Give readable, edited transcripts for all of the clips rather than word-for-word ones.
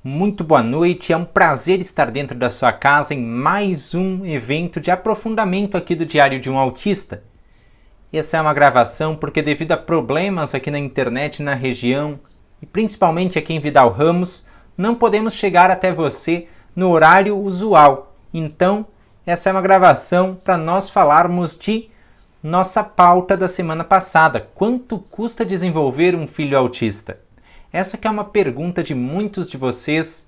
Muito boa noite, é um prazer estar dentro da sua casa em mais um evento de aprofundamento aqui do Diário de um Autista. Essa é uma gravação porque devido a problemas aqui na internet na região, e principalmente aqui em Vidal Ramos, não podemos chegar até você no horário usual. Então, essa é uma gravação para nós falarmos de nossa pauta da semana passada. Quanto custa desenvolver um filho autista? Essa que é uma pergunta de muitos de vocês.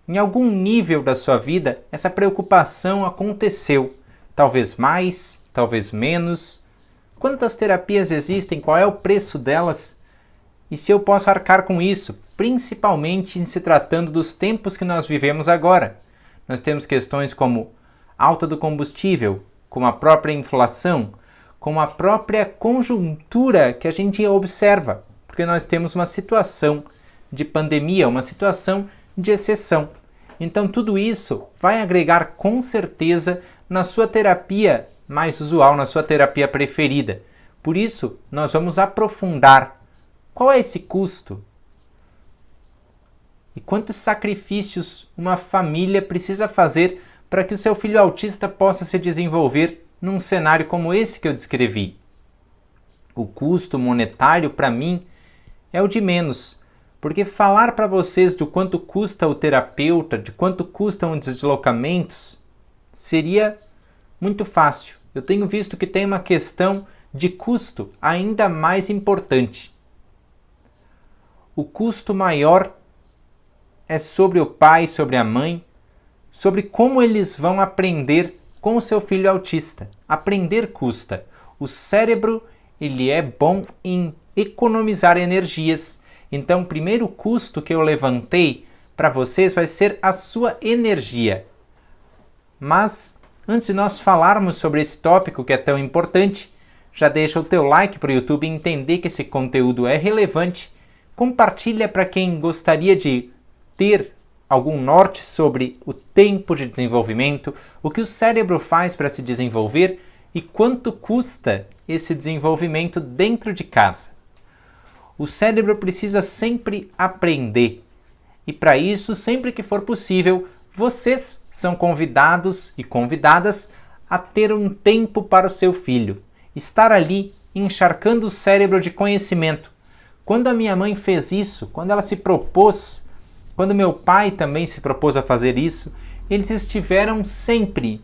Em algum nível da sua vida, essa preocupação aconteceu. Talvez mais, talvez menos. Quantas terapias existem? Qual é o preço delas? E se eu posso arcar com isso? Principalmente em se tratando dos tempos que nós vivemos agora. Nós temos questões como alta do combustível, como a própria inflação, como a própria conjuntura que a gente observa. Porque nós temos uma situação de pandemia, uma situação de exceção. Então tudo isso vai agregar com certeza na sua terapia mais usual, na sua terapia preferida. Por isso, nós vamos aprofundar qual é esse custo e quantos sacrifícios uma família precisa fazer para que o seu filho autista possa se desenvolver num cenário como esse que eu descrevi. O custo monetário, para mim, é o de menos, porque falar para vocês de quanto custa o terapeuta, de quanto custam os deslocamentos, seria muito fácil. Eu tenho visto que tem uma questão de custo ainda mais importante. O custo maior é sobre o pai, sobre a mãe, sobre como eles vão aprender com o seu filho autista. Aprender custa. O cérebro, ele é bom em economizar energias. Então, o primeiro custo que eu levantei para vocês vai ser a sua energia. Mas, antes de nós falarmos sobre esse tópico que é tão importante, já deixa o teu like para o YouTube entender que esse conteúdo é relevante. Compartilha para quem gostaria de ter algum norte sobre o tempo de desenvolvimento, o que o cérebro faz para se desenvolver e quanto custa esse desenvolvimento dentro de casa. O cérebro precisa sempre aprender. E para isso, sempre que for possível, vocês são convidados e convidadas a ter um tempo para o seu filho. Estar ali encharcando o cérebro de conhecimento. Quando a minha mãe fez isso, quando ela se propôs, quando meu pai também se propôs a fazer isso, eles estiveram sempre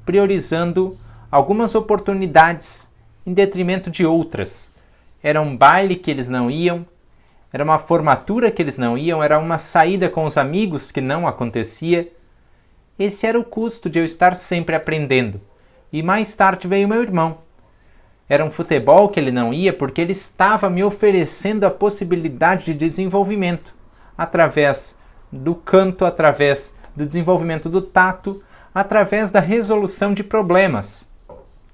priorizando algumas oportunidades em detrimento de outras. Era um baile que eles não iam, era uma formatura que eles não iam, era uma saída com os amigos que não acontecia. Esse era o custo de eu estar sempre aprendendo. E mais tarde veio meu irmão. Era um futebol que ele não ia porque ele estava me oferecendo a possibilidade de desenvolvimento através do canto, através do desenvolvimento do tato, através da resolução de problemas.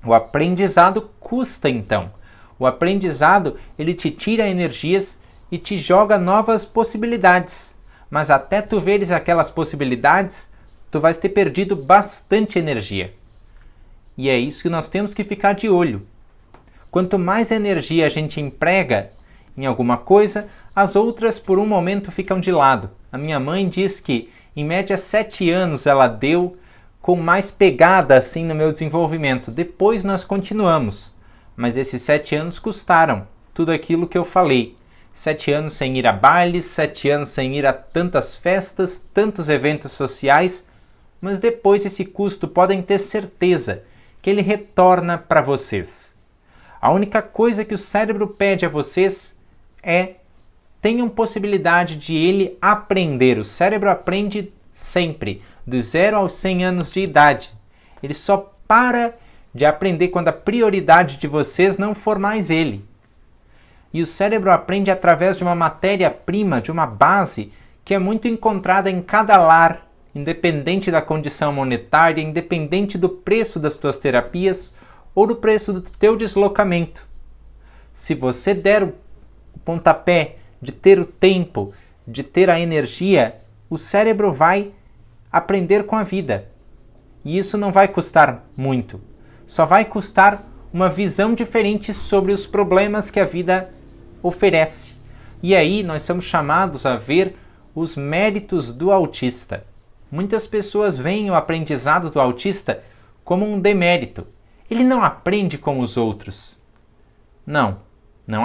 O aprendizado custa então. O aprendizado, ele te tira energias e te joga novas possibilidades. Mas até tu veres aquelas possibilidades, tu vais ter perdido bastante energia. E é isso que nós temos que ficar de olho. Quanto mais energia a gente emprega em alguma coisa, as outras por um momento ficam de lado. A minha mãe diz que, em média, 7 anos ela deu com mais pegada assim no meu desenvolvimento. Depois nós continuamos. Mas esses 7 anos custaram tudo aquilo que eu falei. 7 anos sem ir a bailes, 7 anos sem ir a tantas festas, tantos eventos sociais. Mas depois esse custo podem ter certeza que ele retorna para vocês. A única coisa que o cérebro pede a vocês é tenham possibilidade de ele aprender. O cérebro aprende sempre, dos 0 aos 100 anos de idade. Ele só para de aprender quando a prioridade de vocês não for mais ele. E o cérebro aprende através de uma matéria-prima, de uma base, que é muito encontrada em cada lar, independente da condição monetária, independente do preço das tuas terapias ou do preço do teu deslocamento. Se você der o pontapé de ter o tempo, de ter a energia, o cérebro vai aprender com a vida. E isso não vai custar muito. Só vai custar uma visão diferente sobre os problemas que a vida oferece. E aí nós somos chamados a ver os méritos do autista. Muitas pessoas veem o aprendizado do autista como um demérito. Ele não aprende como os outros. Não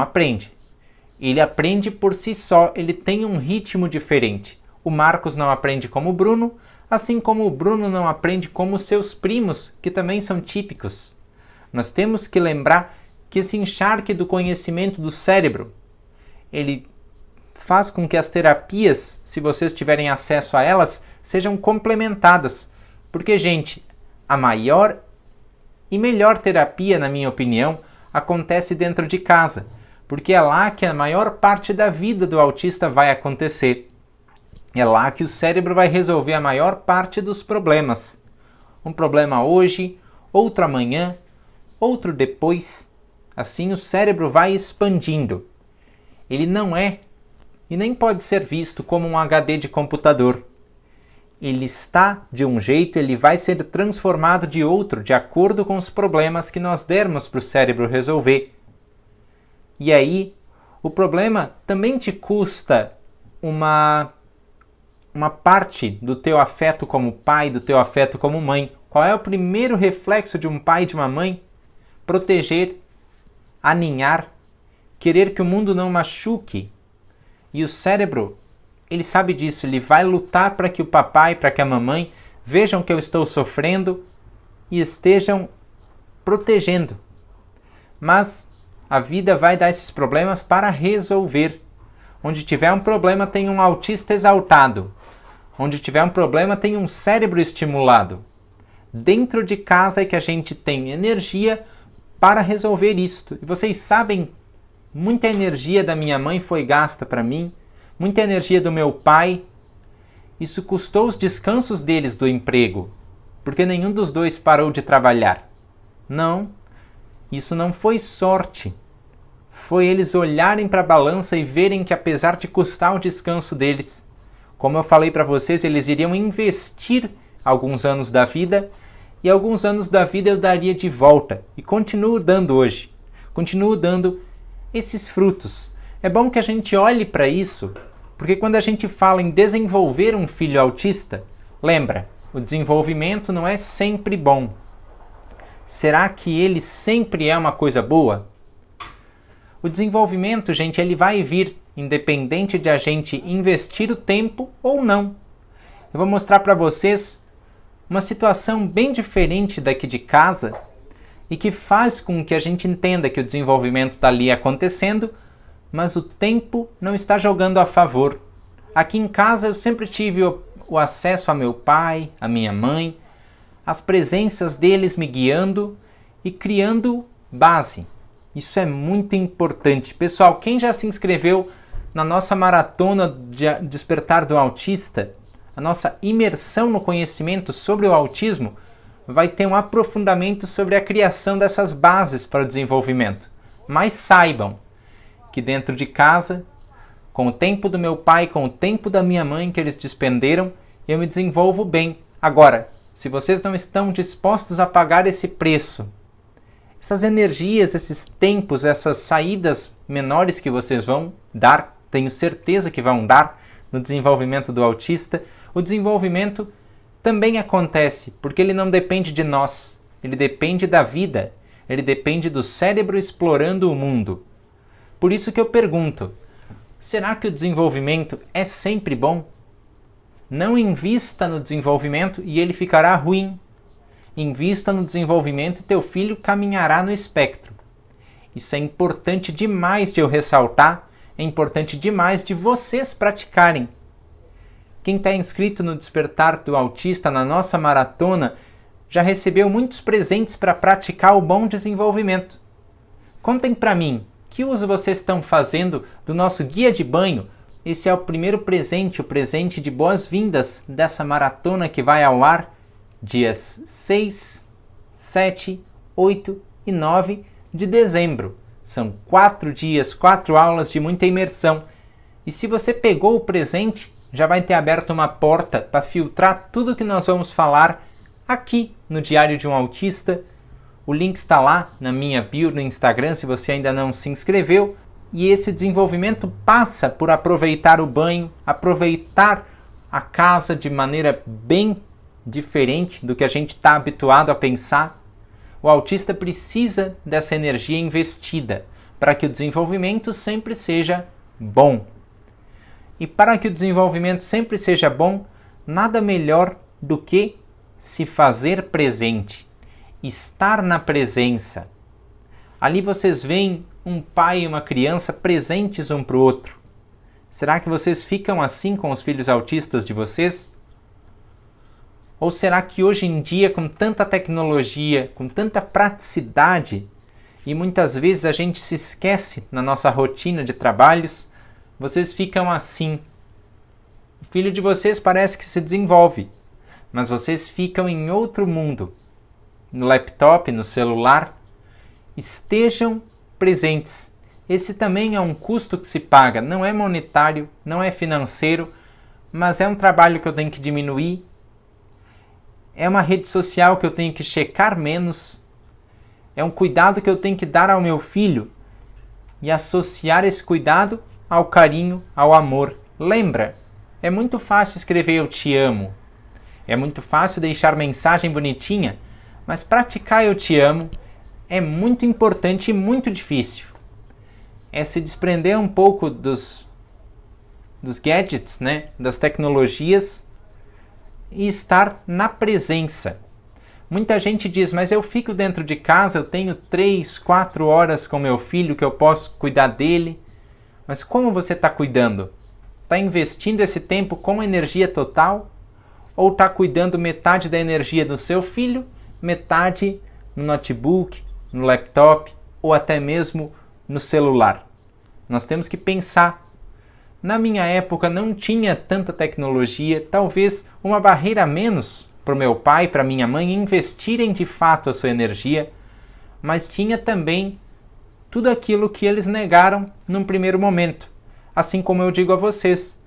aprende. Ele aprende por si só, ele tem um ritmo diferente. O Marcos não aprende como o Bruno, assim como o Bruno não aprende como seus primos, que também são típicos. Nós temos que lembrar que esse encharque do conhecimento do cérebro, ele faz com que as terapias, se vocês tiverem acesso a elas, sejam complementadas. Porque, gente, a maior e melhor terapia, na minha opinião, acontece dentro de casa. Porque é lá que a maior parte da vida do autista vai acontecer. É lá que o cérebro vai resolver a maior parte dos problemas. Um problema hoje, outro amanhã, outro depois. Assim o cérebro vai expandindo. Ele não é e nem pode ser visto como um HD de computador. Ele está de um jeito, ele vai ser transformado de outro, de acordo com os problemas que nós dermos para o cérebro resolver. E aí, o problema também te custa uma parte do teu afeto como pai, do teu afeto como mãe. Qual é o primeiro reflexo de um pai e de uma mãe? Proteger, aninhar, querer que o mundo não machuque. E o cérebro, ele sabe disso, ele vai lutar para que o papai, para que a mamãe vejam que eu estou sofrendo e estejam protegendo. Mas a vida vai dar esses problemas para resolver. Onde tiver um problema tem um autista exaltado. Onde tiver um problema tem um cérebro estimulado. Dentro de casa é que a gente tem energia para resolver isto. E vocês sabem, muita energia da minha mãe foi gasta para mim, muita energia do meu pai. Isso custou os descansos deles do emprego, porque nenhum dos dois parou de trabalhar. Não, isso não foi sorte. Foi eles olharem para a balança e verem que apesar de custar o descanso deles, como eu falei para vocês, eles iriam investir alguns anos da vida, e alguns anos da vida eu daria de volta, e continuo dando hoje. Continuo dando esses frutos. É bom que a gente olhe para isso, porque quando a gente fala em desenvolver um filho autista, lembra, o desenvolvimento não é sempre bom. Será que ele sempre é uma coisa boa? O desenvolvimento, gente, ele vai vir independente de a gente investir o tempo ou não. Eu vou mostrar para vocês uma situação bem diferente daqui de casa e que faz com que a gente entenda que o desenvolvimento está ali acontecendo, mas o tempo não está jogando a favor. Aqui em casa eu sempre tive o acesso a meu pai, a minha mãe, as presenças deles me guiando e criando base. Isso é muito importante. Pessoal, quem já se inscreveu na nossa maratona de Despertar do Autista, a nossa imersão no conhecimento sobre o autismo, vai ter um aprofundamento sobre a criação dessas bases para o desenvolvimento. Mas saibam que dentro de casa, com o tempo do meu pai, com o tempo da minha mãe que eles despenderam, eu me desenvolvo bem. Agora, se vocês não estão dispostos a pagar esse preço, essas energias, esses tempos, essas saídas menores que vocês vão dar, tenho certeza que vão dar no desenvolvimento do autista, o desenvolvimento também acontece, porque ele não depende de nós, ele depende da vida, ele depende do cérebro explorando o mundo. Por isso que eu pergunto, será que o desenvolvimento é sempre bom? Não invista no desenvolvimento e ele ficará ruim. Invista no desenvolvimento e teu filho caminhará no espectro. Isso é importante demais de eu ressaltar, é importante demais de vocês praticarem. Quem está inscrito no Despertar do Autista na nossa maratona já recebeu muitos presentes para praticar o bom desenvolvimento. Contem para mim, que uso vocês estão fazendo do nosso guia de banho? Esse é o primeiro presente, o presente de boas-vindas dessa maratona que vai ao ar dias 6, 7, 8 e 9 de dezembro. São 4 dias, 4 aulas de muita imersão. E se você pegou o presente, já vai ter aberto uma porta para filtrar tudo que nós vamos falar aqui no Diário de um Autista. O link está lá na minha bio no Instagram, se você ainda não se inscreveu. E esse desenvolvimento passa por aproveitar o banho, aproveitar a casa de maneira bem diferente do que a gente está habituado a pensar. O autista precisa dessa energia investida para que o desenvolvimento sempre seja bom. E para que o desenvolvimento sempre seja bom, nada melhor do que se fazer presente, estar na presença. Ali vocês veem um pai e uma criança presentes um para o outro. Será que vocês ficam assim com os filhos autistas de vocês? Ou será que hoje em dia, com tanta tecnologia, com tanta praticidade, e muitas vezes a gente se esquece na nossa rotina de trabalhos, vocês ficam assim? O filho de vocês parece que se desenvolve, mas vocês ficam em outro mundo. No laptop, no celular. Estejam presentes. Esse também é um custo que se paga. Não é monetário, não é financeiro, mas é um trabalho que eu tenho que diminuir. É uma rede social que eu tenho que checar menos. É um cuidado que eu tenho que dar ao meu filho e associar esse cuidado ao carinho, ao amor. Lembra? É muito fácil escrever eu te amo. É muito fácil deixar mensagem bonitinha, mas praticar eu te amo é muito importante e muito difícil. É se desprender um pouco dos gadgets, né? Das tecnologias e estar na presença. Muita gente diz, mas eu fico dentro de casa, eu tenho 3, 4 horas com meu filho que eu posso cuidar dele. Mas como você está cuidando? Está investindo esse tempo com energia total? Ou está cuidando metade da energia do seu filho, metade no notebook, no laptop ou até mesmo no celular? Nós temos que pensar. Na minha época não tinha tanta tecnologia, talvez uma barreira a menos para o meu pai e para minha mãe investirem de fato a sua energia, mas tinha também tudo aquilo que eles negaram num primeiro momento. Assim como eu digo a vocês,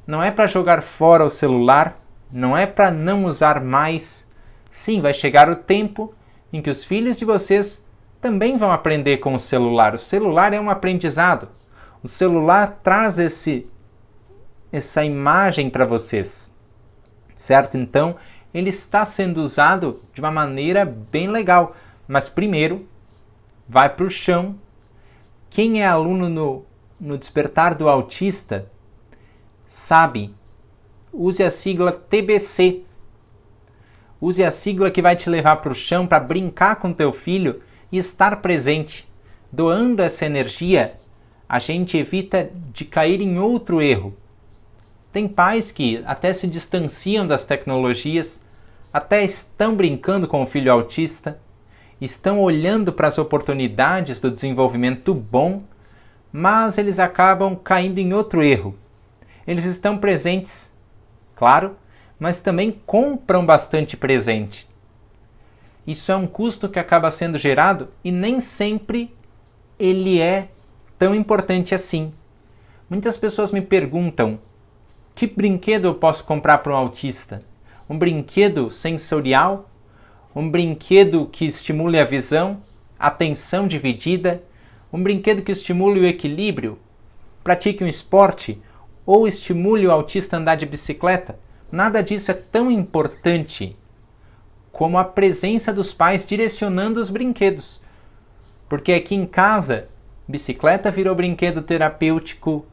não é para jogar fora o celular, não é para não usar mais. Sim, vai chegar o tempo em que os filhos de vocês também vão aprender com o celular. O celular é um aprendizado. O celular traz essa imagem para vocês, certo? Então, ele está sendo usado de uma maneira bem legal. Mas primeiro, vai para o chão. Quem é aluno no Despertar do Autista sabe, use a sigla TBC. Use a sigla que vai te levar para o chão para brincar com teu filho e estar presente. Doando essa energia, a gente evita de cair em outro erro. Tem pais que até se distanciam das tecnologias, até estão brincando com o filho autista, estão olhando para as oportunidades do desenvolvimento bom, mas eles acabam caindo em outro erro. Eles estão presentes, claro, mas também compram bastante presente. Isso é um custo que acaba sendo gerado e nem sempre ele é tão importante assim. Muitas pessoas me perguntam, que brinquedo eu posso comprar para um autista? Um brinquedo sensorial? Um brinquedo que estimule a visão, a atenção dividida? Um brinquedo que estimule o equilíbrio? Pratique um esporte? Ou estimule o autista a andar de bicicleta? Nada disso é tão importante como a presença dos pais direcionando os brinquedos. Porque aqui em casa, bicicleta virou brinquedo terapêutico,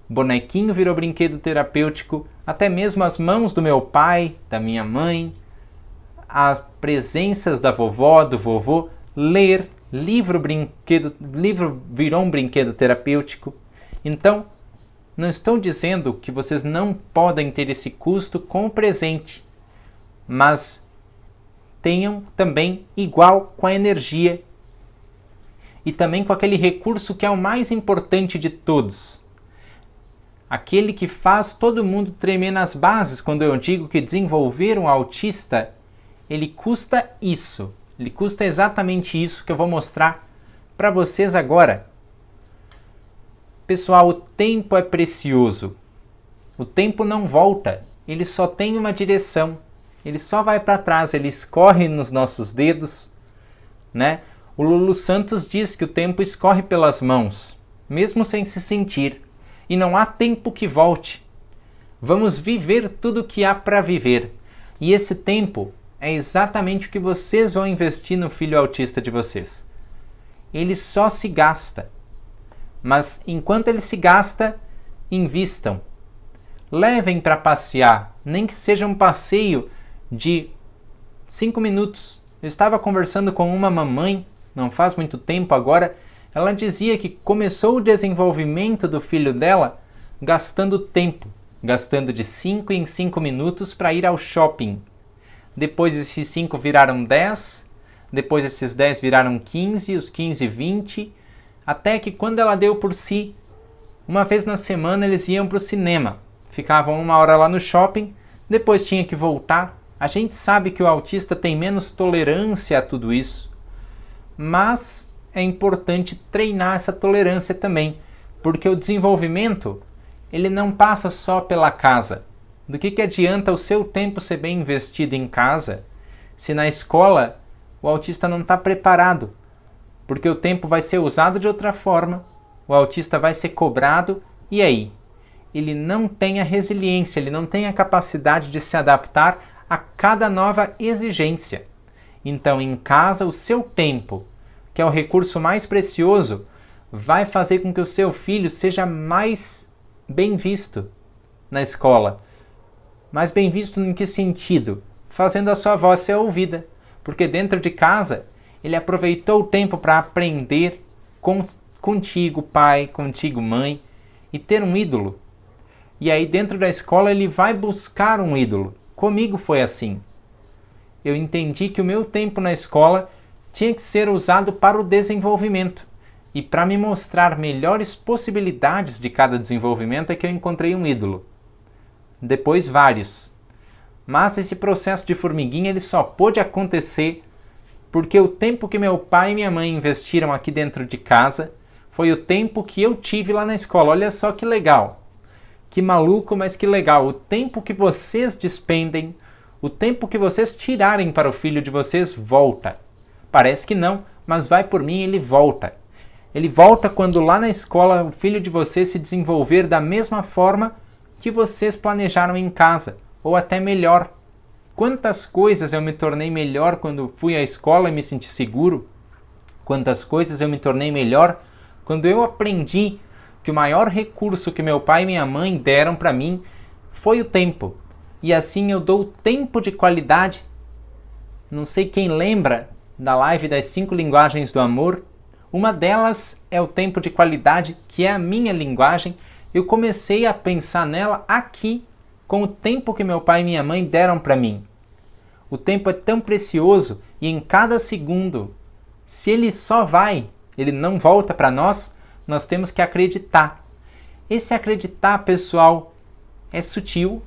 bonequinho virou brinquedo terapêutico, até mesmo as mãos do meu pai, da minha mãe, as presenças da vovó, do vovô, ler, livro virou um brinquedo terapêutico. Então, não estou dizendo que vocês não podem ter esse custo com o presente, mas tenham também igual com a energia e também com aquele recurso que é o mais importante de todos. Aquele que faz todo mundo tremer nas bases quando eu digo que desenvolver um autista, ele custa isso. Ele custa exatamente isso que eu vou mostrar para vocês agora. Pessoal, o tempo é precioso. O tempo não volta. Ele só tem uma direção. Ele só vai para trás. Ele escorre nos nossos dedos, né? O Lulu Santos diz que o tempo escorre pelas mãos. mesmo sem se sentir, e não há tempo que volte. Vamos viver tudo o que há para viver, e esse tempo é exatamente o que vocês vão investir no filho autista de vocês. Ele só se gasta, mas enquanto ele se gasta, invistam. Levem para passear, nem que seja um passeio de 5 minutos. Eu estava conversando com uma mamãe, não faz muito tempo agora, ela dizia que começou o desenvolvimento do filho dela gastando tempo, gastando de 5 em 5 minutos para ir ao shopping. Depois esses 5 viraram 10, depois esses 10 viraram 15, os 15 20, até que quando ela deu por si, uma vez na semana eles iam para o cinema. Ficavam 1 hora lá no shopping, depois tinha que voltar. A gente sabe que o autista tem menos tolerância a tudo isso, mas é importante treinar essa tolerância também, porque o desenvolvimento ele não passa só pela casa. Do que adianta o seu tempo ser bem investido em casa, se na escola o autista não está preparado? Porque o tempo vai ser usado de outra forma, o autista vai ser cobrado, e aí? Ele não tem a resiliência, ele não tem a capacidade de se adaptar a cada nova exigência. Então, em casa, o seu tempo, que é o recurso mais precioso, vai fazer com que o seu filho seja mais bem visto na escola. Mais bem visto em que sentido? Fazendo a sua voz ser ouvida. Porque dentro de casa, ele aproveitou o tempo para aprender contigo, pai, contigo, mãe, e ter um ídolo. E aí dentro da escola ele vai buscar um ídolo. Comigo foi assim. Eu entendi que o meu tempo na escola tinha que ser usado para o desenvolvimento. E para me mostrar melhores possibilidades de cada desenvolvimento é que eu encontrei um ídolo. Depois vários. Mas esse processo de formiguinha ele só pôde acontecer porque o tempo que meu pai e minha mãe investiram aqui dentro de casa foi o tempo que eu tive lá na escola. Olha só que legal. Que maluco, mas que legal. O tempo que vocês despendem, o tempo que vocês tirarem para o filho de vocês volta. Parece que não, mas vai por mim, ele volta. Ele volta quando lá na escola o filho de vocês se desenvolver da mesma forma que vocês planejaram em casa, ou até melhor. Quantas coisas eu me tornei melhor quando fui à escola e me senti seguro? Quantas coisas eu me tornei melhor quando eu aprendi que o maior recurso que meu pai e minha mãe deram para mim foi o tempo. E assim eu dou tempo de qualidade. Não sei quem lembra da live das 5 linguagens do amor. Uma delas é o tempo de qualidade, que é a minha linguagem. Eu comecei a pensar nela aqui, com o tempo que meu pai e minha mãe deram para mim. O tempo é tão precioso e em cada segundo, se ele só vai, ele não volta para nós, nós temos que acreditar. Esse acreditar, pessoal, é sutil,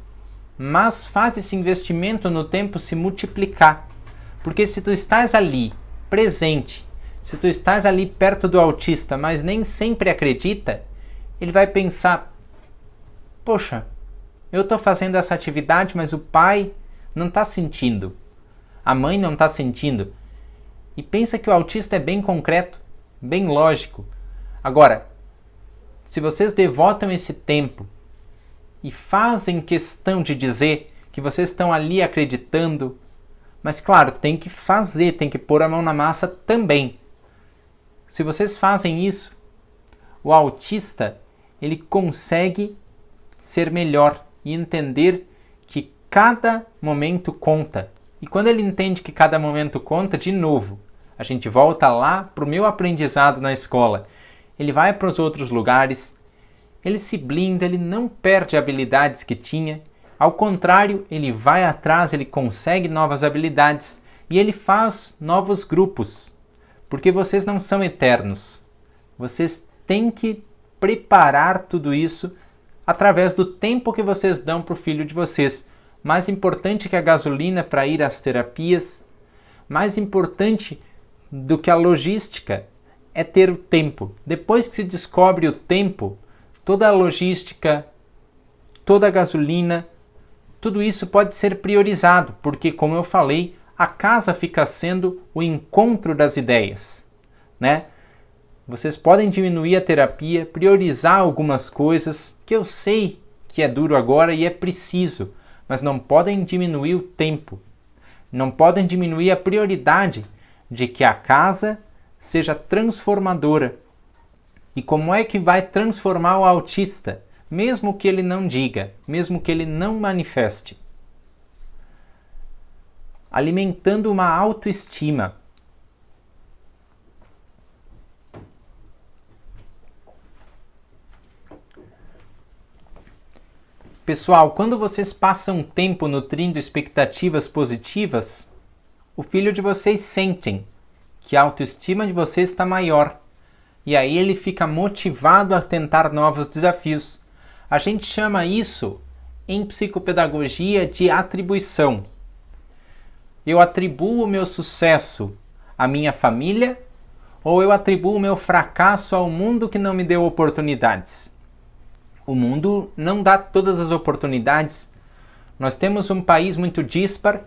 mas faz esse investimento no tempo se multiplicar. Porque se tu estás ali, presente, se tu estás ali perto do autista, mas nem sempre acredita, ele vai pensar, poxa, eu estou fazendo essa atividade, mas o pai não está sentindo. A mãe não está sentindo. E pensa que o autista é bem concreto, bem lógico. Agora, se vocês devotam esse tempo e fazem questão de dizer que vocês estão ali acreditando, mas claro, tem que fazer, tem que pôr a mão na massa também. Se vocês fazem isso, o autista, ele consegue ser melhor e entender que cada momento conta. E quando ele entende que cada momento conta, de novo, a gente volta lá para o meu aprendizado na escola. Ele vai para os outros lugares, ele se blinda, ele não perde habilidades que tinha. Ao contrário, ele vai atrás, ele consegue novas habilidades e ele faz novos grupos. Porque vocês não são eternos. Vocês têm que preparar tudo isso através do tempo que vocês dão para o filho de vocês. Mais importante que a gasolina para ir às terapias, mais importante do que a logística é ter o tempo. Depois que se descobre o tempo, toda a logística, toda a gasolina, tudo isso pode ser priorizado, porque, como eu falei, a casa fica sendo o encontro das ideias, né? Vocês podem diminuir a terapia, priorizar algumas coisas, que eu sei que é duro agora e é preciso, mas não podem diminuir o tempo. Não podem diminuir a prioridade de que a casa seja transformadora. E como é que vai transformar o autista, mesmo que ele não diga, mesmo que ele não manifeste? Alimentando uma autoestima. Pessoal, quando vocês passam tempo nutrindo expectativas positivas, o filho de vocês sentem que a autoestima de vocês está maior. E aí ele fica motivado a tentar novos desafios. A gente chama isso, em psicopedagogia, de atribuição. Eu atribuo o meu sucesso à minha família ou eu atribuo o meu fracasso ao mundo que não me deu oportunidades? O mundo não dá todas as oportunidades. Nós temos um país muito dispar,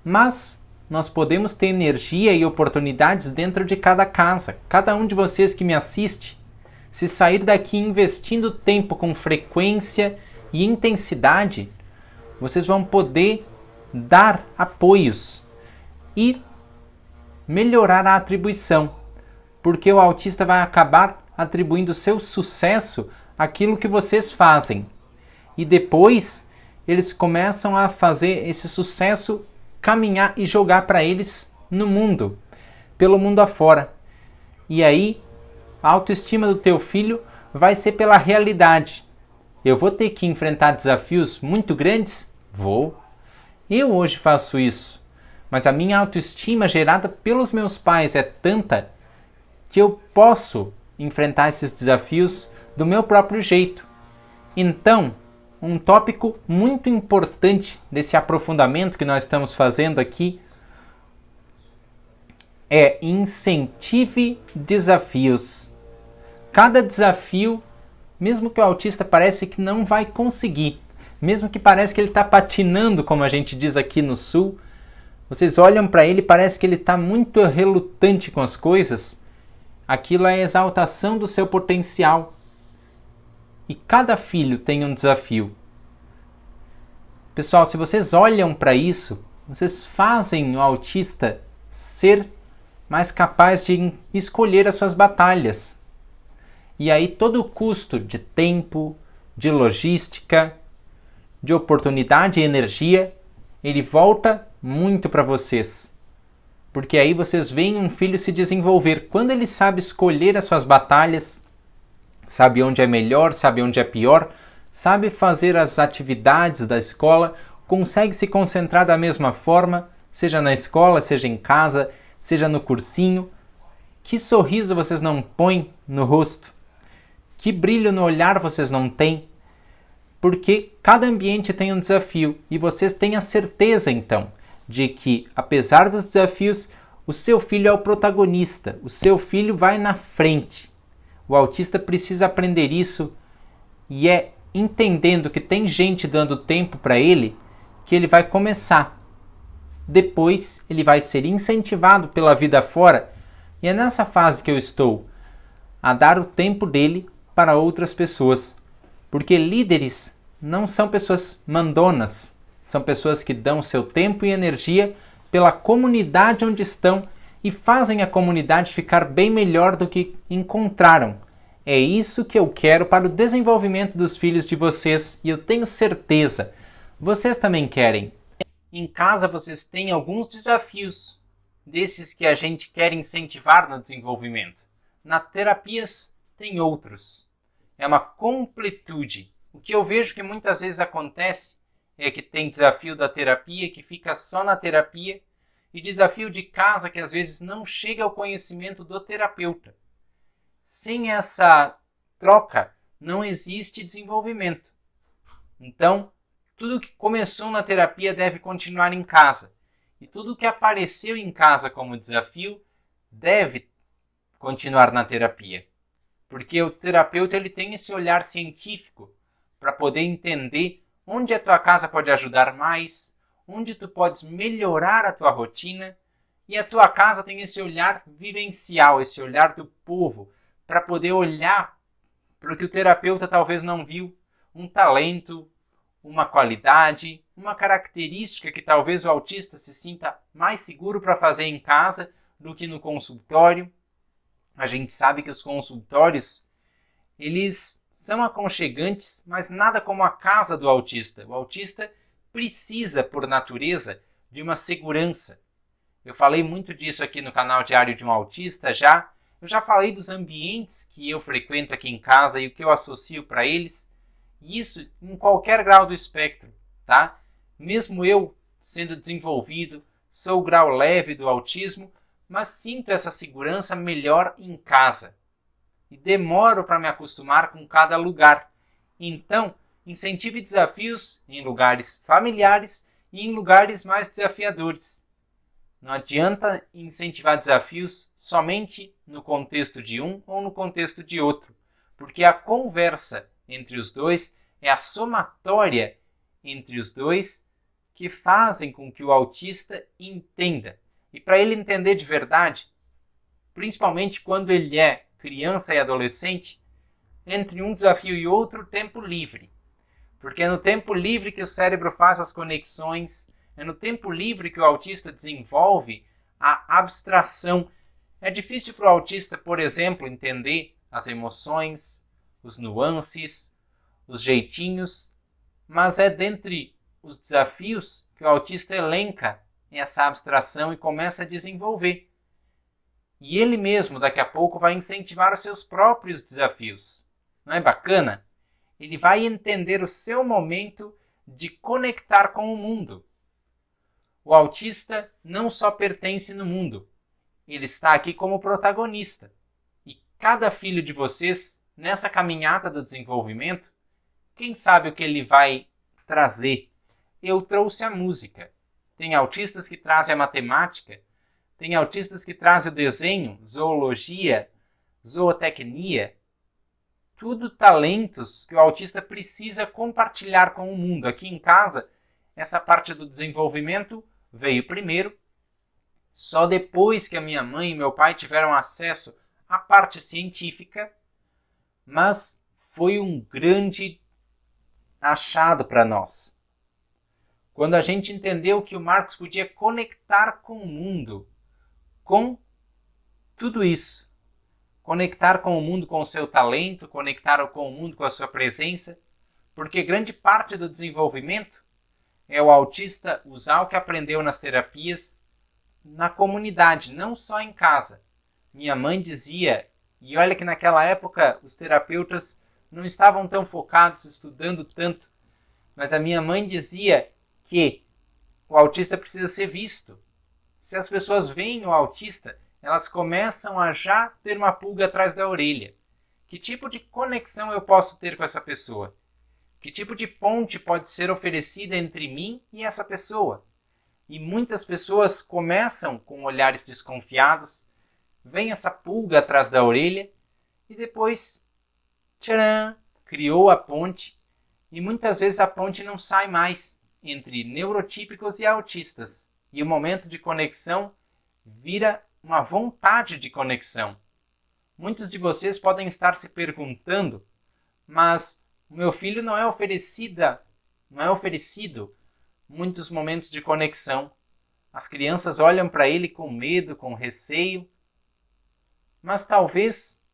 mas nós podemos ter energia e oportunidades dentro de cada casa. Cada um de vocês que me assiste, se sair daqui investindo tempo com frequência e intensidade, vocês vão poder dar apoios e melhorar a atribuição, porque o autista vai acabar atribuindo seu sucesso àquilo que vocês fazem. E depois eles começam a fazer esse sucesso caminhar e jogar para eles no mundo, pelo mundo afora. E aí, a autoestima do teu filho vai ser pela realidade. Eu vou ter que enfrentar desafios muito grandes? Vou. Eu hoje faço isso, mas a minha autoestima gerada pelos meus pais é tanta que eu posso enfrentar esses desafios do meu próprio jeito. Então, um tópico muito importante desse aprofundamento que nós estamos fazendo aqui é incentive desafios. Cada desafio, mesmo que o autista pareça que não vai conseguir, mesmo que pareça que ele está patinando, como a gente diz aqui no Sul, vocês olham para ele e parece que ele está muito relutante com as coisas, aquilo é a exaltação do seu potencial. E cada filho tem um desafio. Pessoal, se vocês olham para isso, vocês fazem o autista ser mais capaz de escolher as suas batalhas. E aí todo o custo de tempo, de logística, de oportunidade e energia, ele volta muito para vocês. Porque aí vocês veem um filho se desenvolver. Quando ele sabe escolher as suas batalhas, sabe onde é melhor, sabe onde é pior, sabe fazer as atividades da escola, consegue se concentrar da mesma forma, seja na escola, seja em casa, seja no cursinho. Que sorriso vocês não põem no rosto? Que brilho no olhar vocês não têm? Porque cada ambiente tem um desafio e vocês têm a certeza, então, de que, apesar dos desafios, o seu filho é o protagonista, o seu filho vai na frente. O autista precisa aprender isso e é entendendo que tem gente dando tempo para ele que ele vai começar. Depois ele vai ser incentivado pela vida fora e é nessa fase que eu estou, a dar o tempo dele para outras pessoas. Porque líderes não são pessoas mandonas, são pessoas que dão seu tempo e energia pela comunidade onde estão e fazem a comunidade ficar bem melhor do que encontraram. É isso que eu quero para o desenvolvimento dos filhos de vocês e eu tenho certeza, vocês também querem. Em casa vocês têm alguns desafios desses que a gente quer incentivar no desenvolvimento. Nas terapias tem outros. É uma completude. O que eu vejo que muitas vezes acontece é que tem desafio da terapia que fica só na terapia e desafio de casa que às vezes não chega ao conhecimento do terapeuta. Sem essa troca não existe desenvolvimento. Então, tudo que começou na terapia deve continuar em casa. E tudo que apareceu em casa como desafio deve continuar na terapia. Porque o terapeuta ele tem esse olhar científico para poder entender onde a tua casa pode ajudar mais, onde tu podes melhorar a tua rotina, e a tua casa tem esse olhar vivencial, esse olhar do povo, para poder olhar para o que o terapeuta talvez não viu, um talento, uma qualidade, uma característica que talvez o autista se sinta mais seguro para fazer em casa do que no consultório. A gente sabe que os consultórios, eles são aconchegantes, mas nada como a casa do autista. O autista precisa, por natureza, de uma segurança. Eu falei muito disso aqui no canal Diário de um Autista já. Eu já falei dos ambientes que eu frequento aqui em casa e o que eu associo para eles. E isso em qualquer grau do espectro, tá? Mesmo eu sendo desenvolvido, sou o grau leve do autismo, mas sinto essa segurança melhor em casa. E demoro para me acostumar com cada lugar. Então, incentive desafios em lugares familiares e em lugares mais desafiadores. Não adianta incentivar desafios somente no contexto de um ou no contexto de outro, porque a conversa entre os dois é a somatória entre os dois que fazem com que o autista entenda. E para ele entender de verdade, principalmente quando ele é criança e adolescente, entre um desafio e outro, tempo livre. Porque é no tempo livre que o cérebro faz as conexões, é no tempo livre que o autista desenvolve a abstração. É difícil para o autista, por exemplo, entender as emoções, os nuances, os jeitinhos, mas é dentre os desafios que o autista elenca essa abstração e começa a desenvolver. E ele mesmo, daqui a pouco, vai incentivar os seus próprios desafios. Não é bacana? Ele vai entender o seu momento de conectar com o mundo. O autista não só pertence no mundo, ele está aqui como protagonista. E cada filho de vocês, nessa caminhada do desenvolvimento, quem sabe o que ele vai trazer? Eu trouxe a música. Tem autistas que trazem a matemática, tem autistas que trazem o desenho, zoologia, zootecnia. Tudo talentos que o autista precisa compartilhar com o mundo. Aqui em casa, essa parte do desenvolvimento veio primeiro. Só depois que a minha mãe e meu pai tiveram acesso à parte científica, mas foi um grande achado para nós. Quando a gente entendeu que o Marcos podia conectar com o mundo, com tudo isso. Conectar com o mundo com o seu talento, conectar com o mundo com a sua presença, porque grande parte do desenvolvimento é o autista usar o que aprendeu nas terapias na comunidade, não só em casa. Minha mãe dizia, e olha que naquela época os terapeutas não estavam tão focados, estudando tanto, mas a minha mãe dizia que o autista precisa ser visto. Se as pessoas veem o autista, elas começam a já ter uma pulga atrás da orelha. Que tipo de conexão eu posso ter com essa pessoa? Que tipo de ponte pode ser oferecida entre mim e essa pessoa? E muitas pessoas começam com olhares desconfiados, vem essa pulga atrás da orelha e depois, tcharam, criou a ponte. E muitas vezes a ponte não sai mais entre neurotípicos e autistas. E o momento de conexão vira uma vontade de conexão. Muitos de vocês podem estar se perguntando, mas o meu filho não é oferecido muitos momentos de conexão. As crianças olham para ele com medo, com receio, mas talvez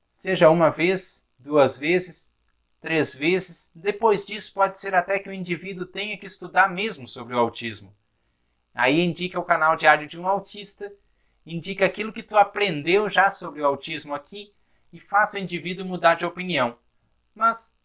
seja uma vez, 2 vezes, 3 vezes. Depois disso pode ser até que o indivíduo tenha que estudar mesmo sobre o autismo. Aí indica o canal Diário de um Autista, indica aquilo que tu aprendeu já sobre o autismo aqui e faça o indivíduo mudar de opinião. Mas,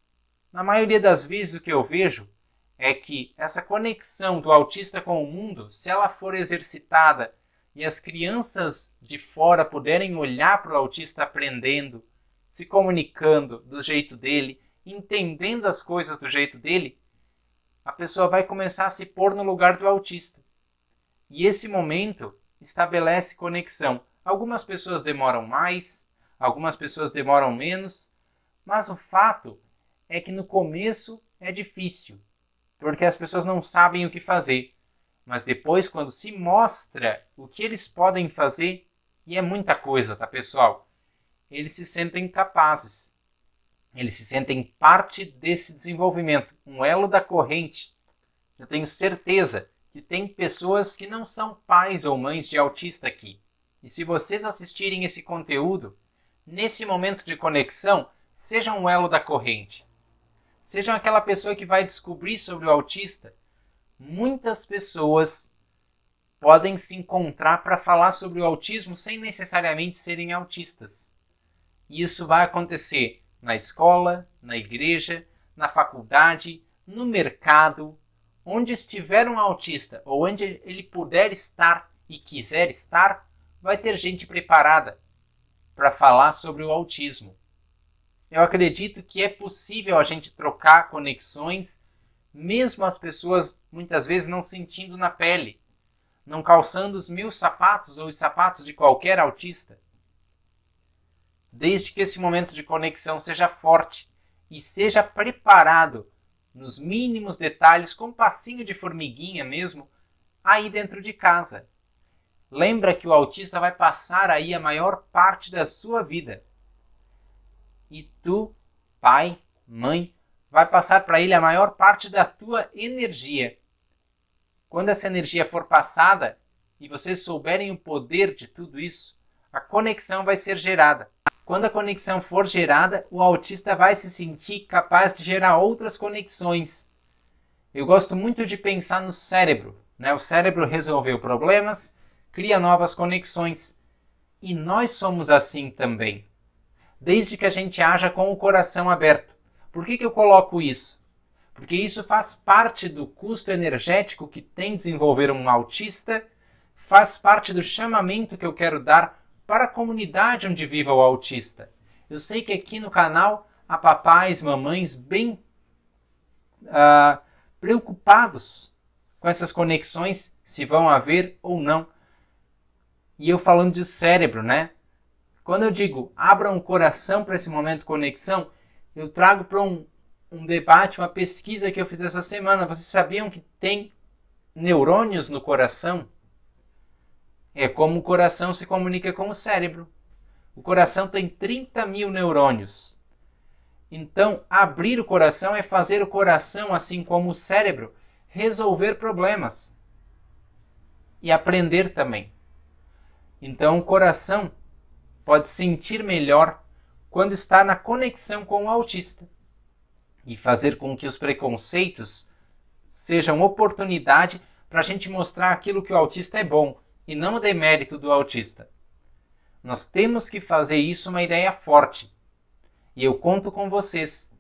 na maioria das vezes, o que eu vejo é que essa conexão do autista com o mundo, se ela for exercitada e as crianças de fora puderem olhar para o autista aprendendo, se comunicando do jeito dele, entendendo as coisas do jeito dele, a pessoa vai começar a se pôr no lugar do autista. E esse momento estabelece conexão. Algumas pessoas demoram mais, algumas pessoas demoram menos, mas o fato é que no começo é difícil, porque as pessoas não sabem o que fazer. Mas depois, quando se mostra o que eles podem fazer, e é muita coisa, tá, pessoal? eles se sentem capazes. Eles se sentem parte desse desenvolvimento, um elo da corrente. Eu tenho certeza que tem pessoas que não são pais ou mães de autista aqui. E se vocês assistirem esse conteúdo, nesse momento de conexão, sejam um elo da corrente. Sejam aquela pessoa que vai descobrir sobre o autista. Muitas pessoas podem se encontrar para falar sobre o autismo sem necessariamente serem autistas. E isso vai acontecer na escola, na igreja, na faculdade, no mercado, onde estiver um autista ou onde ele puder estar e quiser estar, vai ter gente preparada para falar sobre o autismo. Eu acredito que é possível a gente trocar conexões, mesmo as pessoas muitas vezes não sentindo na pele, não calçando os meus sapatos ou os sapatos de qualquer autista. Desde que esse momento de conexão seja forte e seja preparado nos mínimos detalhes, com um passinho de formiguinha mesmo, aí dentro de casa. Lembra que o autista vai passar aí a maior parte da sua vida. E tu, pai, mãe, vai passar para ele a maior parte da tua energia. Quando essa energia for passada e vocês souberem o poder de tudo isso, a conexão vai ser gerada. Quando a conexão for gerada, o autista vai se sentir capaz de gerar outras conexões. Eu gosto muito de pensar no cérebro, né? O cérebro resolveu problemas, cria novas conexões. E nós somos assim também. Desde que a gente haja com o coração aberto. Por que eu coloco isso? Porque isso faz parte do custo energético que tem desenvolver um autista, faz parte do chamamento que eu quero dar para a comunidade onde viva o autista. Eu sei que aqui no canal há papais, mamães bem preocupados com essas conexões, se vão haver ou não. E eu falando de cérebro, né? Quando eu digo abram o coração para esse momento de conexão, eu trago para um debate, uma pesquisa que eu fiz essa semana. Vocês sabiam que tem neurônios no coração? É como o coração se comunica com o cérebro. O coração tem 30 mil neurônios. Então, abrir o coração é fazer o coração, assim como o cérebro, resolver problemas. E aprender também. Então, o coração pode sentir melhor quando está na conexão com o autista. E fazer com que os preconceitos sejam oportunidade para a gente mostrar aquilo que o autista é bom. E não o demérito do autista. Nós temos que fazer isso uma ideia forte. E eu conto com vocês,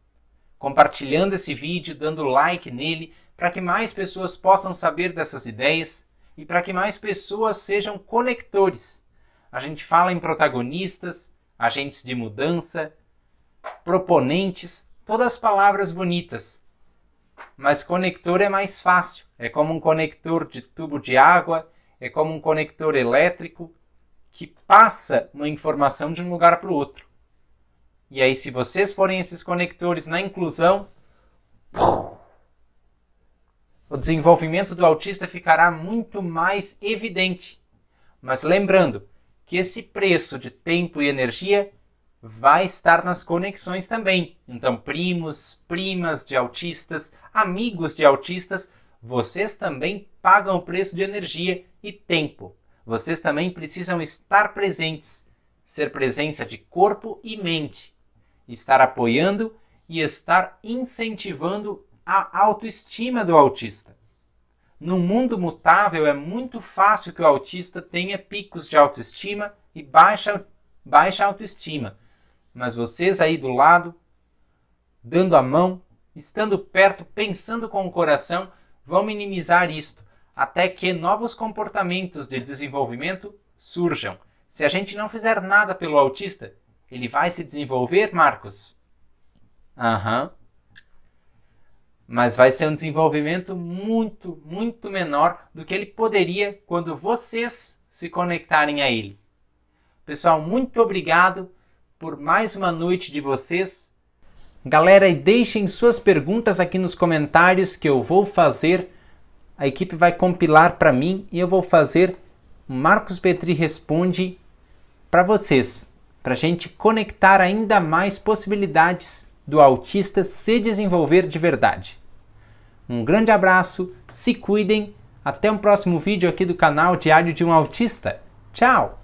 compartilhando esse vídeo, dando like nele, para que mais pessoas possam saber dessas ideias e para que mais pessoas sejam conectores. A gente fala em protagonistas, agentes de mudança, proponentes, todas as palavras bonitas. Mas conector é mais fácil, é como um conector de tubo de água, é como um conector elétrico que passa uma informação de um lugar para o outro. E aí, se vocês forem esses conectores na inclusão, o desenvolvimento do autista ficará muito mais evidente. Mas lembrando que esse preço de tempo e energia vai estar nas conexões também. Então, primos, primas de autistas, amigos de autistas, vocês também pagam o preço de energia e tempo. Vocês também precisam estar presentes, ser presença de corpo e mente, estar apoiando e estar incentivando a autoestima do autista. No mundo mutável é muito fácil que o autista tenha picos de autoestima e baixa autoestima. Mas vocês aí do lado, dando a mão, estando perto, pensando com o coração, vão minimizar isto, até que novos comportamentos de desenvolvimento surjam. Se a gente não fizer nada pelo autista, ele vai se desenvolver, Marcos? Mas vai ser um desenvolvimento muito, muito menor do que ele poderia quando vocês se conectarem a ele. Pessoal, muito obrigado por mais uma noite de vocês. Galera, e deixem suas perguntas aqui nos comentários que eu vou fazer. A equipe vai compilar para mim e eu vou fazer Marcos Petri Responde para vocês. para a gente conectar ainda mais possibilidades do autista se desenvolver de verdade. Um grande abraço, se cuidem, até um próximo vídeo aqui do canal Diário de um Autista. Tchau!